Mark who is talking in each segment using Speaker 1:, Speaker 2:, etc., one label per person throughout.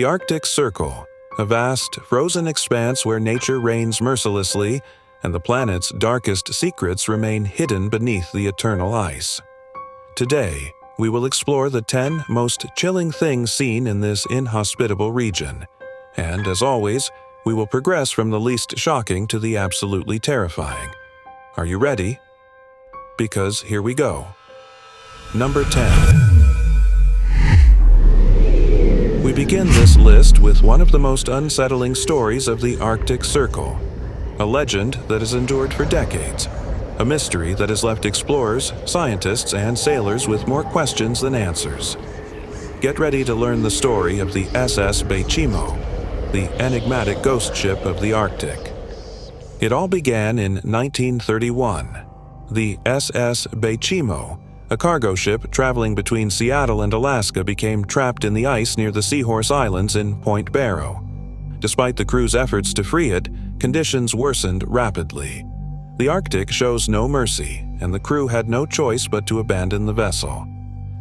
Speaker 1: The Arctic Circle, a vast, frozen expanse where nature reigns mercilessly and the planet's darkest secrets remain hidden beneath the eternal ice. Today, we will explore the 10 most chilling things seen in this inhospitable region, and as always, we will progress from the least shocking to the absolutely terrifying. Are you ready? Because here we go. Number 10. We begin this list with one of the most unsettling stories of the Arctic Circle, a legend that has endured for decades, a mystery that has left explorers, scientists, and sailors with more questions than answers. Get ready to learn the story of the SS Baychimo, the enigmatic ghost ship of the Arctic. It all began in 1931. The SS Baychimo, a cargo ship traveling between Seattle and Alaska, became trapped in the ice near the Seahorse Islands in Point Barrow. Despite the crew's efforts to free it, conditions worsened rapidly. The Arctic shows no mercy, and the crew had no choice but to abandon the vessel.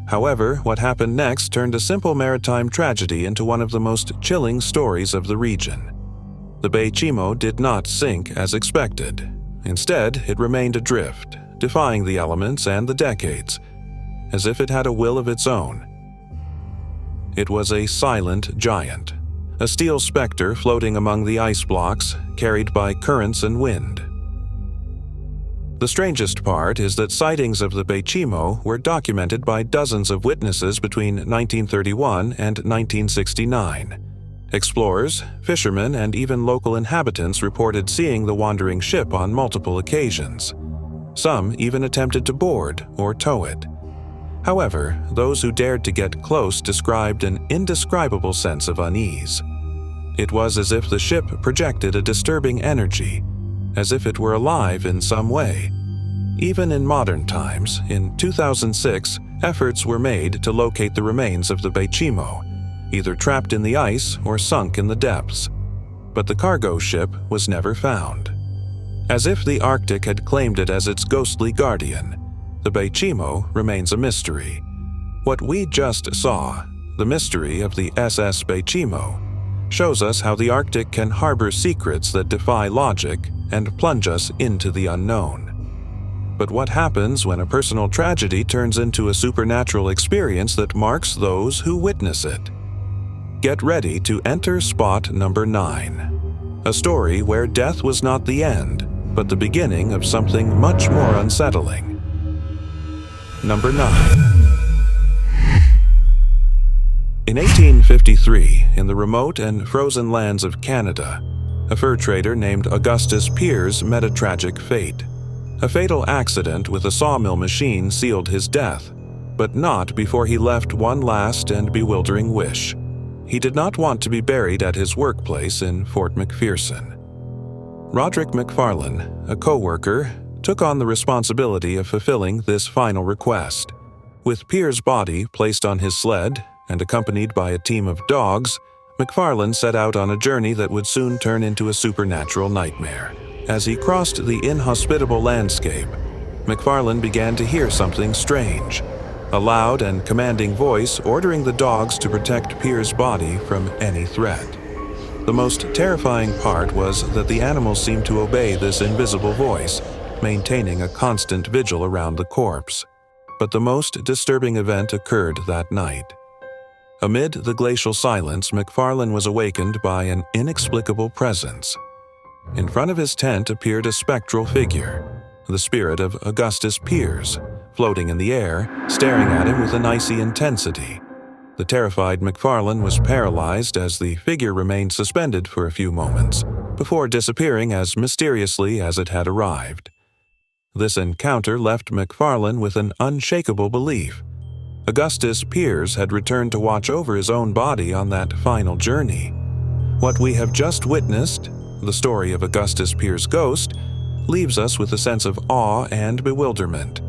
Speaker 1: However, what happened next turned a simple maritime tragedy into one of the most chilling stories of the region. The Baychimo did not sink as expected. Instead, it remained adrift, defying the elements and the decades, as if it had a will of its own. It was a silent giant, a steel specter floating among the ice blocks, carried by currents and wind. The strangest part is that sightings of the Baychimo were documented by dozens of witnesses between 1931 and 1969. Explorers, fishermen, and even local inhabitants reported seeing the wandering ship on multiple occasions. Some even attempted to board or tow it. However, those who dared to get close described an indescribable sense of unease. It was as if the ship projected a disturbing energy, as if it were alive in some way. Even in modern times, in 2006, efforts were made to locate the remains of the Baychimo, either trapped in the ice or sunk in the depths. But the cargo ship was never found. As if the Arctic had claimed it as its ghostly guardian, the Baychimo remains a mystery. What we just saw, the mystery of the SS Baychimo, shows us how the Arctic can harbor secrets that defy logic and plunge us into the unknown. But what happens when a personal tragedy turns into a supernatural experience that marks those who witness it? Get ready to enter spot number 9. A story where death was not the end, but the beginning of something much more unsettling. Number 9. In 1853, in the remote and frozen lands of Canada, a fur trader named Augustus Pierce met a tragic fate. A fatal accident with a sawmill machine sealed his death, but not before he left one last and bewildering wish. He did not want to be buried at his workplace in Fort McPherson. Roderick McFarlane, a co-worker, took on the responsibility of fulfilling this final request. With Pierce's body placed on his sled and accompanied by a team of dogs, McFarlane set out on a journey that would soon turn into a supernatural nightmare. As he crossed the inhospitable landscape, McFarlane began to hear something strange, a loud and commanding voice ordering the dogs to protect Pierce's body from any threat. The most terrifying part was that the animals seemed to obey this invisible voice, maintaining a constant vigil around the corpse. But the most disturbing event occurred that night. Amid the glacial silence, McFarlane was awakened by an inexplicable presence. In front of his tent appeared a spectral figure, the spirit of Augustus Pierce, floating in the air, staring at him with an icy intensity. The terrified McFarlane was paralyzed as the figure remained suspended for a few moments, before disappearing as mysteriously as it had arrived. This encounter left McFarlane with an unshakable belief. Augustus Pierce had returned to watch over his own body on that final journey. What we have just witnessed, the story of Augustus Pierce's ghost, leaves us with a sense of awe and bewilderment.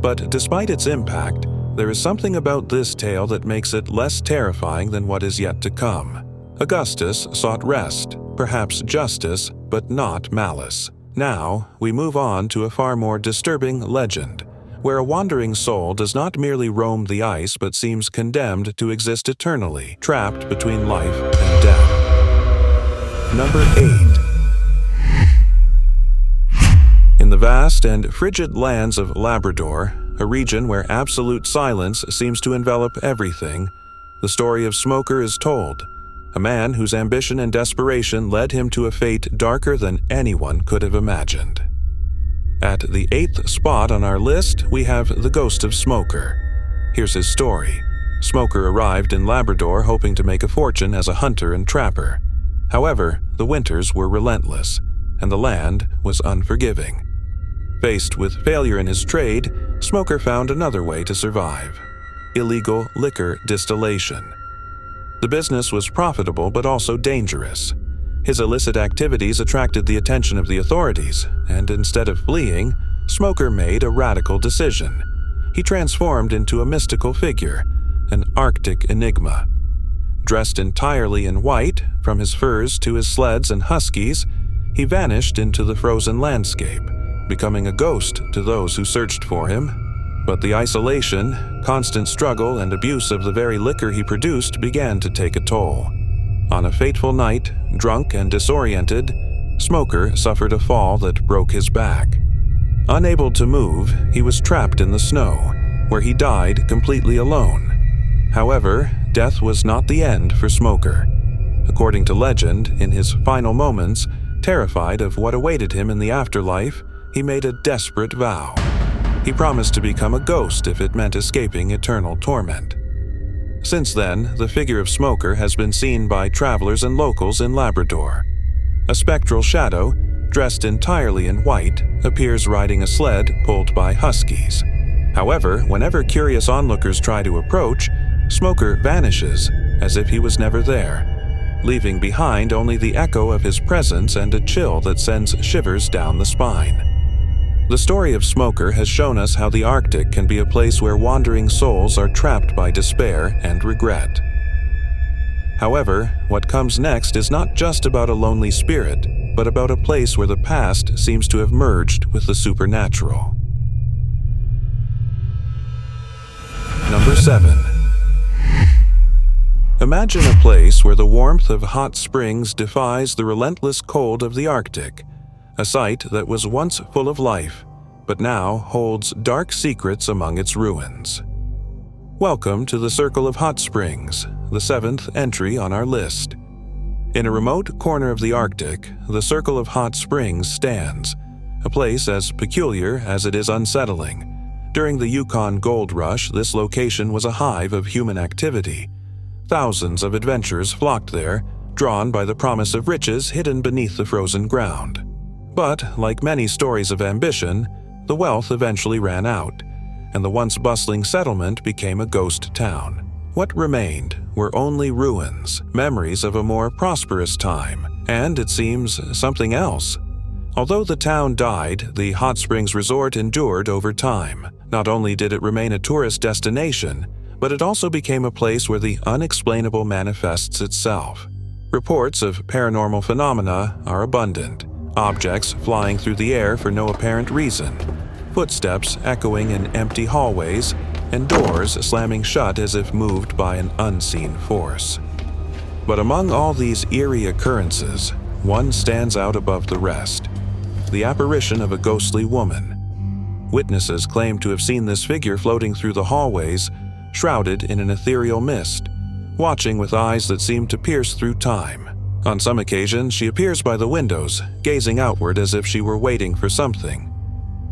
Speaker 1: But despite its impact, there is something about this tale that makes it less terrifying than what is yet to come. Augustus sought rest, perhaps justice, but not malice. Now, we move on to a far more disturbing legend, where a wandering soul does not merely roam the ice but seems condemned to exist eternally, trapped between life Number 8. In the vast and frigid lands of Labrador, a region where absolute silence seems to envelop everything, the story of Smoker is told, a man whose ambition and desperation led him to a fate darker than anyone could have imagined. At the 8th spot on our list, we have the ghost of Smoker. Here's his story. Smoker arrived in Labrador hoping to make a fortune as a hunter and trapper. However, the winters were relentless, and the land was unforgiving. Faced with failure in his trade, Smoker found another way to survive: illegal liquor distillation. The business was profitable but also dangerous. His illicit activities attracted the attention of the authorities, and instead of fleeing, Smoker made a radical decision. He transformed into a mystical figure, an Arctic enigma. Dressed entirely in white, from his furs to his sleds and huskies, he vanished into the frozen landscape, becoming a ghost to those who searched for him. But the isolation, constant struggle, and abuse of the very liquor he produced began to take a toll. On a fateful night, drunk and disoriented, Smoker suffered a fall that broke his back. Unable to move, he was trapped in the snow, where he died completely alone. However, death was not the end for Smoker. According to legend, in his final moments, terrified of what awaited him in the afterlife, he made a desperate vow. He promised to become a ghost if it meant escaping eternal torment. Since then, the figure of Smoker has been seen by travelers and locals in Labrador. A spectral shadow, dressed entirely in white, appears riding a sled pulled by huskies. However, whenever curious onlookers try to approach, Smoker vanishes as if he was never there, leaving behind only the echo of his presence and a chill that sends shivers down the spine. The story of Smoker has shown us how the Arctic can be a place where wandering souls are trapped by despair and regret. However, what comes next is not just about a lonely spirit, but about a place where the past seems to have merged with the supernatural. Number 7. Imagine a place where the warmth of hot springs defies the relentless cold of the Arctic. A site that was once full of life, but now holds dark secrets among its ruins. Welcome to the Circle of Hot Springs, the 7th entry on our list. In a remote corner of the Arctic, the Circle of Hot Springs stands, a place as peculiar as it is unsettling. During the Yukon Gold Rush, this location was a hive of human activity. Thousands of adventurers flocked there, drawn by the promise of riches hidden beneath the frozen ground. But, like many stories of ambition, the wealth eventually ran out, and the once bustling settlement became a ghost town. What remained were only ruins, memories of a more prosperous time, and, it seems, something else. Although the town died, the Hot Springs Resort endured over time. Not only did it remain a tourist destination, but it also became a place where the unexplainable manifests itself. Reports of paranormal phenomena are abundant. Objects flying through the air for no apparent reason, footsteps echoing in empty hallways, and doors slamming shut as if moved by an unseen force. But among all these eerie occurrences, one stands out above the rest: the apparition of a ghostly woman. Witnesses claim to have seen this figure floating through the hallways, shrouded in an ethereal mist, watching with eyes that seem to pierce through time. On some occasions, she appears by the windows, gazing outward as if she were waiting for something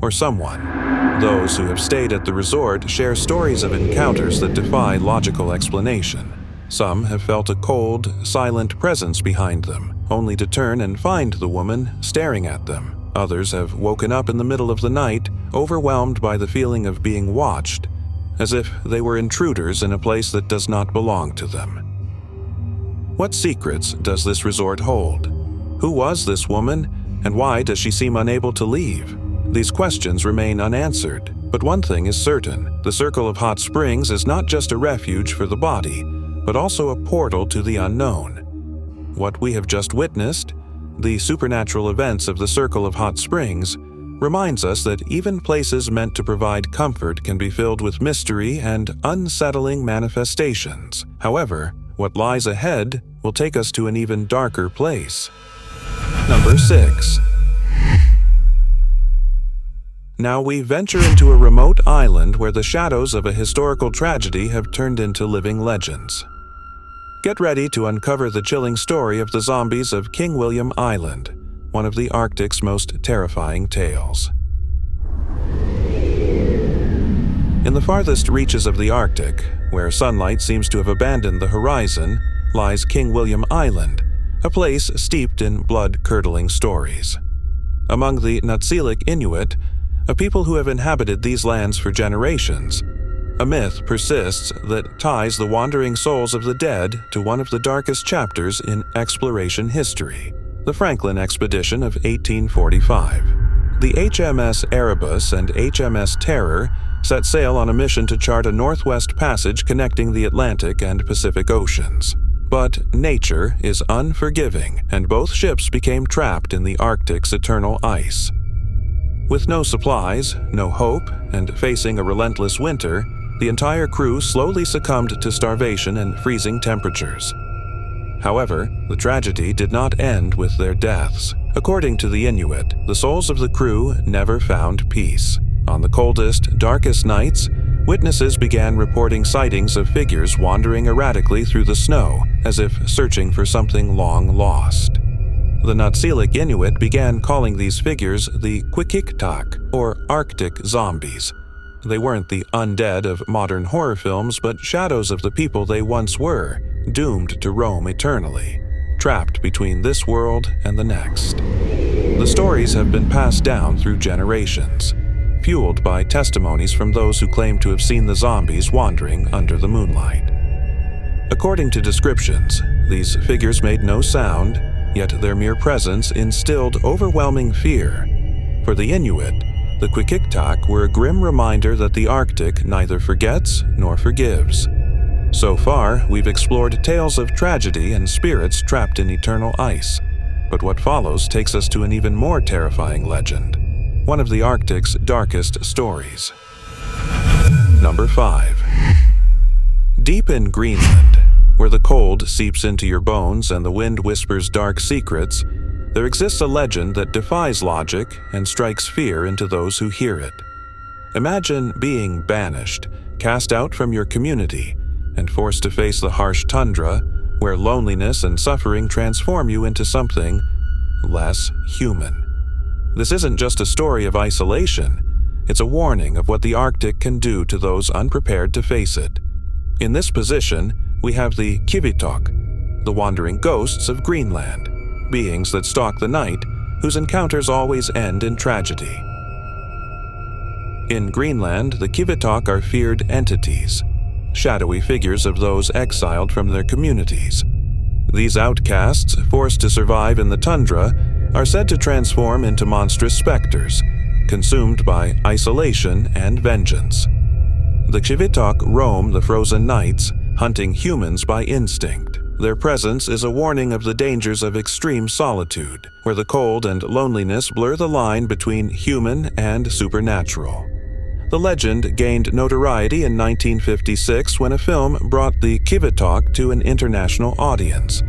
Speaker 1: or someone. Those who have stayed at the resort share stories of encounters that defy logical explanation. Some have felt a cold, silent presence behind them, only to turn and find the woman staring at them. Others have woken up in the middle of the night, overwhelmed by the feeling of being watched, as if they were intruders in a place that does not belong to them. What secrets does this resort hold? Who was this woman, and why does she seem unable to leave? These questions remain unanswered, but one thing is certain: the Circle of Hot Springs is not just a refuge for the body, but also a portal to the unknown. What we have just witnessed, the supernatural events of the Circle of Hot Springs, reminds us that even places meant to provide comfort can be filled with mystery and unsettling manifestations. However, what lies ahead will take us to an even darker place. Number 6. Now we venture into a remote island where the shadows of a historical tragedy have turned into living legends. Get ready to uncover the chilling story of the zombies of King William Island, one of the Arctic's most terrifying tales. In the farthest reaches of the Arctic, where sunlight seems to have abandoned the horizon, lies King William Island, a place steeped in blood-curdling stories. Among the Natsilik Inuit, a people who have inhabited these lands for generations, a myth persists that ties the wandering souls of the dead to one of the darkest chapters in exploration history, the Franklin expedition of 1845. The HMS Erebus and HMS Terror set sail on a mission to chart a northwest passage connecting the Atlantic and Pacific Oceans. But nature is unforgiving, and both ships became trapped in the Arctic's eternal ice. With no supplies, no hope, and facing a relentless winter, the entire crew slowly succumbed to starvation and freezing temperatures. However, the tragedy did not end with their deaths. According to the Inuit, the souls of the crew never found peace. On the coldest, darkest nights, witnesses began reporting sightings of figures wandering erratically through the snow, as if searching for something long lost. The Natsilik Inuit began calling these figures the Kikito, or Arctic zombies. They weren't the undead of modern horror films, but shadows of the people they once were, doomed to roam eternally, trapped between this world and the next. The stories have been passed down through generations, fueled by testimonies from those who claim to have seen the zombies wandering under the moonlight. According to descriptions, these figures made no sound, yet their mere presence instilled overwhelming fear. For the Inuit, the Kikito were a grim reminder that the Arctic neither forgets nor forgives. So far, we've explored tales of tragedy and spirits trapped in eternal ice. But what follows takes us to an even more terrifying legend, one of the Arctic's darkest stories. Number 5. Deep in Greenland, where the cold seeps into your bones and the wind whispers dark secrets, there exists a legend that defies logic and strikes fear into those who hear it. Imagine being banished, cast out from your community, and forced to face the harsh tundra, where loneliness and suffering transform you into something less human. This isn't just a story of isolation, it's a warning of what the Arctic can do to those unprepared to face it. In this position, we have the Kikito, the wandering ghosts of Greenland, beings that stalk the night, whose encounters always end in tragedy. In Greenland, the Kikito are feared entities, shadowy figures of those exiled from their communities. These outcasts, forced to survive in the tundra, are said to transform into monstrous specters, consumed by isolation and vengeance. The Kikito roam the frozen nights, hunting humans by instinct. Their presence is a warning of the dangers of extreme solitude, where the cold and loneliness blur the line between human and supernatural. The legend gained notoriety in 1956 when a film brought the Kikito to an international audience,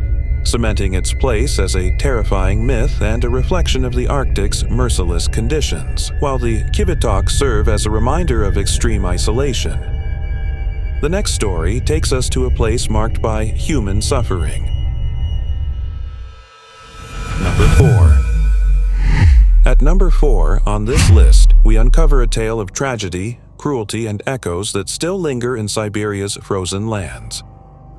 Speaker 1: cementing its place as a terrifying myth and a reflection of the Arctic's merciless conditions, while the Kikito serve as a reminder of extreme isolation. The next story takes us to a place marked by human suffering. Number 4. At number 4 on this list, we uncover a tale of tragedy, cruelty, and echoes that still linger in Siberia's frozen lands.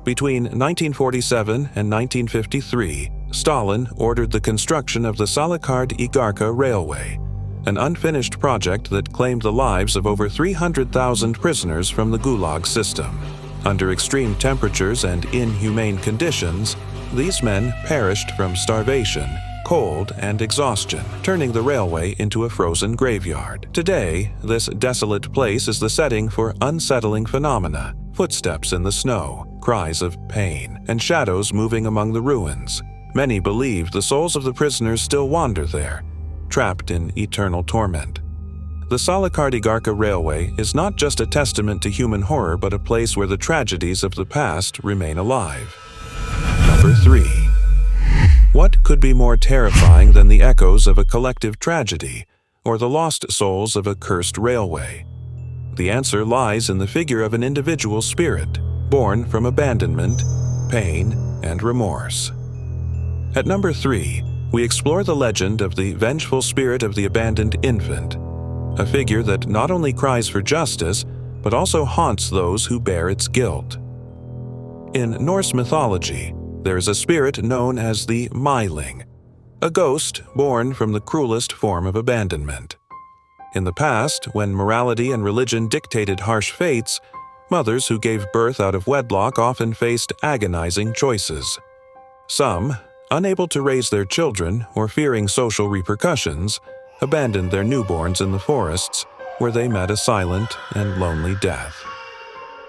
Speaker 1: Between 1947 and 1953, Stalin ordered the construction of the Salykard-Igarka Railway, an unfinished project that claimed the lives of over 300,000 prisoners from the Gulag system. Under extreme temperatures and inhumane conditions, these men perished from starvation, cold, and exhaustion, turning the railway into a frozen graveyard. Today, this desolate place is the setting for unsettling phenomena: footsteps in the snow, cries of pain, and shadows moving among the ruins. Many believe the souls of the prisoners still wander there, trapped in eternal torment. The Salykard-Igarka Railway is not just a testament to human horror, but a place where the tragedies of the past remain alive. Number 3. What could be more terrifying than the echoes of a collective tragedy or the lost souls of a cursed railway? The answer lies in the figure of an individual spirit, born from abandonment, pain, and remorse. At number 3, we explore the legend of the vengeful spirit of the abandoned infant, a figure that not only cries for justice, but also haunts those who bear its guilt. In Norse mythology, there is a spirit known as the Myling, a ghost born from the cruelest form of abandonment. In the past, when morality and religion dictated harsh fates, mothers who gave birth out of wedlock often faced agonizing choices. Some, unable to raise their children or fearing social repercussions, abandoned their newborns in the forests, where they met a silent and lonely death.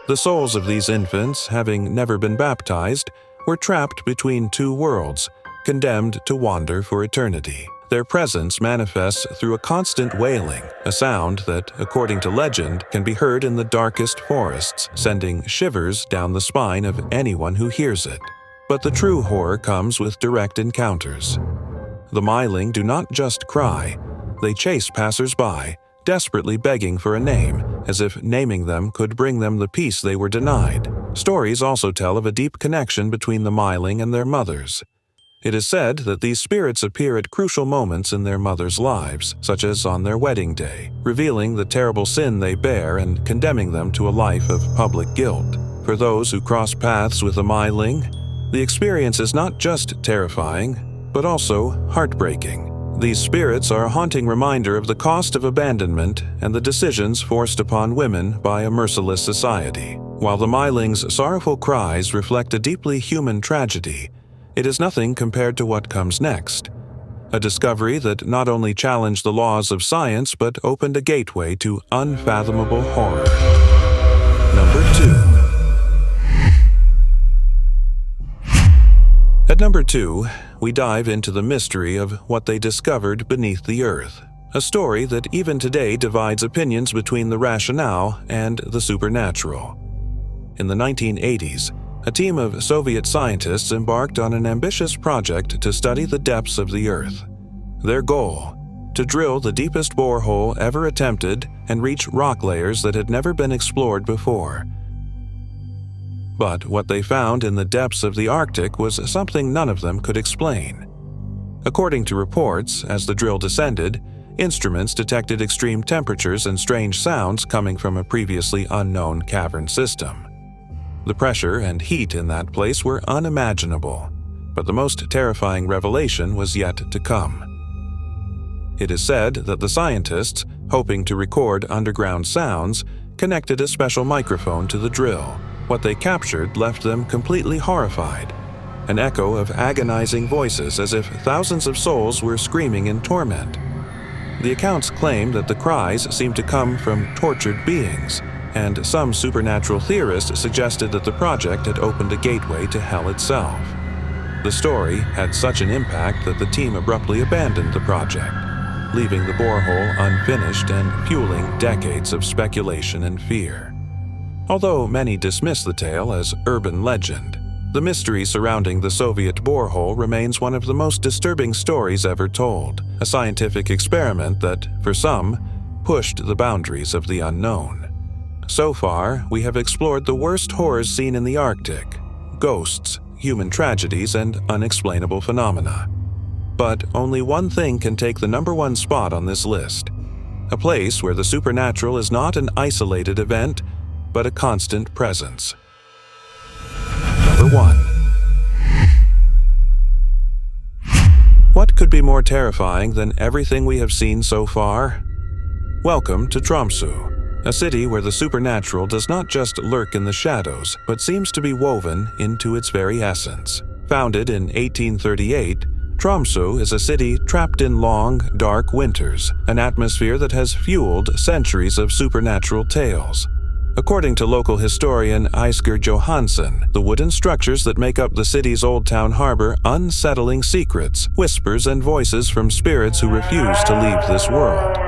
Speaker 1: The souls of these infants, having never been baptized, were trapped between two worlds, condemned to wander for eternity. Their presence manifests through a constant wailing, a sound that, according to legend, can be heard in the darkest forests, sending shivers down the spine of anyone who hears it. But the true horror comes with direct encounters. The Myling do not just cry, they chase passers-by, desperately begging for a name, as if naming them could bring them the peace they were denied. Stories also tell of a deep connection between the Myling and their mothers. It is said that these spirits appear at crucial moments in their mothers' lives, such as on their wedding day, revealing the terrible sin they bear and condemning them to a life of public guilt. For those who cross paths with the Myling, the experience is not just terrifying, but also heartbreaking. These spirits are a haunting reminder of the cost of abandonment and the decisions forced upon women by a merciless society. While the Myling's sorrowful cries reflect a deeply human tragedy, it is nothing compared to what comes next. A discovery that not only challenged the laws of science but opened a gateway to unfathomable horror. Number 2. At number 2, we dive into the mystery of what they discovered beneath the earth, a story that even today divides opinions between the rationale and the supernatural. In the 1980s, a team of Soviet scientists embarked on an ambitious project to study the depths of the Earth. Their goal: to drill the deepest borehole ever attempted and reach rock layers that had never been explored before. But what they found in the depths of the Arctic was something none of them could explain. According to reports, as the drill descended, instruments detected extreme temperatures and strange sounds coming from a previously unknown cavern system. The pressure and heat in that place were unimaginable, but the most terrifying revelation was yet to come. It is said that the scientists, hoping to record underground sounds, connected a special microphone to the drill. What they captured left them completely horrified, an echo of agonizing voices as if thousands of souls were screaming in torment. The accounts claim that the cries seemed to come from tortured beings, and some supernatural theorists suggested that the project had opened a gateway to hell itself. The story had such an impact that the team abruptly abandoned the project, leaving the borehole unfinished and fueling decades of speculation and fear. Although many dismiss the tale as urban legend, the mystery surrounding the Soviet borehole remains one of the most disturbing stories ever told, a scientific experiment that, for some, pushed the boundaries of the unknown. So far, we have explored the worst horrors seen in the Arctic: ghosts, human tragedies, and unexplainable phenomena. But only one thing can take the number 1 spot on this list: a place where the supernatural is not an isolated event, but a constant presence. Number 1. What could be more terrifying than everything we have seen so far? Welcome to Tromsø, a city where the supernatural does not just lurk in the shadows, but seems to be woven into its very essence. Founded in 1838, Tromsø is a city trapped in long, dark winters, an atmosphere that has fueled centuries of supernatural tales. According to local historian Eisger Johansen, the wooden structures that make up the city's old town harbor unsettling secrets, whispers, and voices from spirits who refuse to leave this world.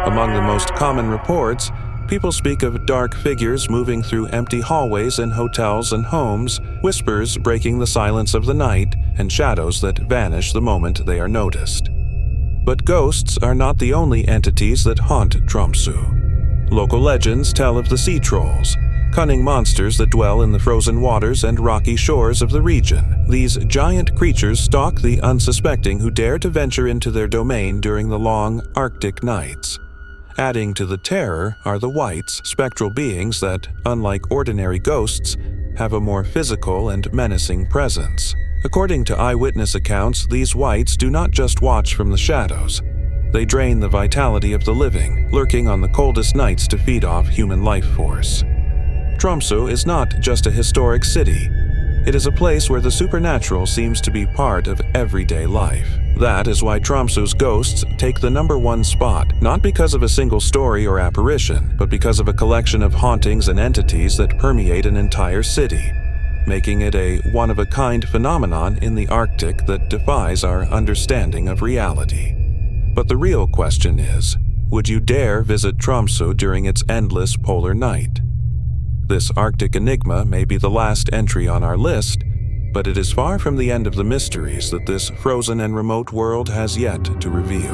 Speaker 1: Among the most common reports, people speak of dark figures moving through empty hallways in hotels and homes, whispers breaking the silence of the night, and shadows that vanish the moment they are noticed. But ghosts are not the only entities that haunt Tromsø. Local legends tell of the sea trolls, cunning monsters that dwell in the frozen waters and rocky shores of the region. These giant creatures stalk the unsuspecting who dare to venture into their domain during the long Arctic nights. Adding to the terror are the wights, spectral beings that, unlike ordinary ghosts, have a more physical and menacing presence. According to eyewitness accounts, these wights do not just watch from the shadows. They drain the vitality of the living, lurking on the coldest nights to feed off human life force. Tromsø is not just a historic city. It is a place where the supernatural seems to be part of everyday life. That is why Tromsø's ghosts take the #1 spot, not because of a single story or apparition, but because of a collection of hauntings and entities that permeate an entire city, making it a one-of-a-kind phenomenon in the Arctic that defies our understanding of reality. But the real question is, would you dare visit Tromsø during its endless polar night? This Arctic enigma may be the last entry on our list, but it is far from the end of the mysteries that this frozen and remote world has yet to reveal.